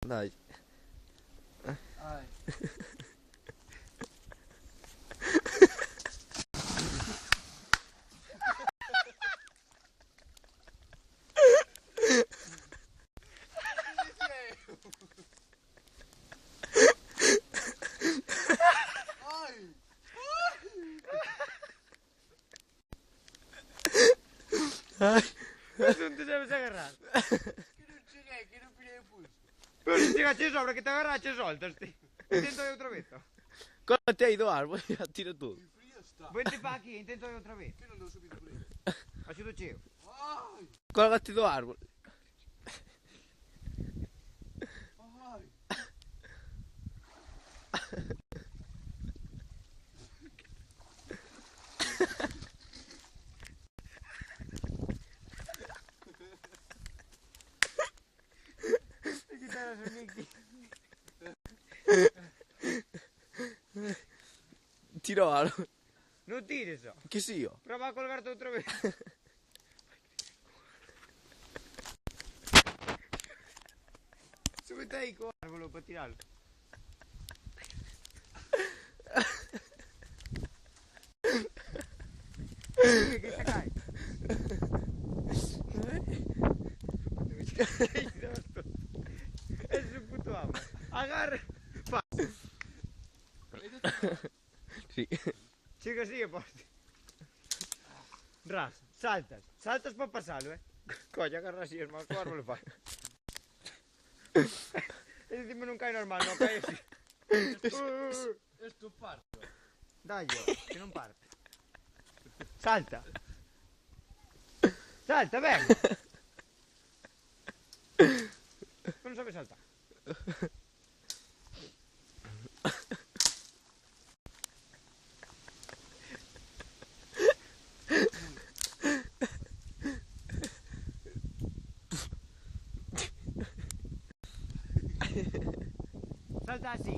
Dai. Ai. Ai. Non ti devi agarrare. Que non pilhei o pulso. Pero si llegaste sobra que te agarraste, soltaste. Intento eu outra vez. Cóllate aí do árbol e atira tudo. Que frío está. Vente para aquí, intento eu outra vez. Que non deu subido por aí. Axudo cheo. Ai. Cólgate do árbol. Ai. Hai que quitar as Mickey. Tira o árbol. Non tires só. Que si, ó. Prova a colgarte outra vez. Súbete aí co árbol para tiralo. Sube que se cae. Es un puto amo. Agarra. Sí. Sigue, sigue, poste. Ras, saltas. Saltas para pasalo, Coño, agarra así, es más, co árbol fai. E dicime non cae normal, non cae así. Esto parto. Dallo, que non parte. Salta. Salta, ven. Non sabe saltar. Salta así.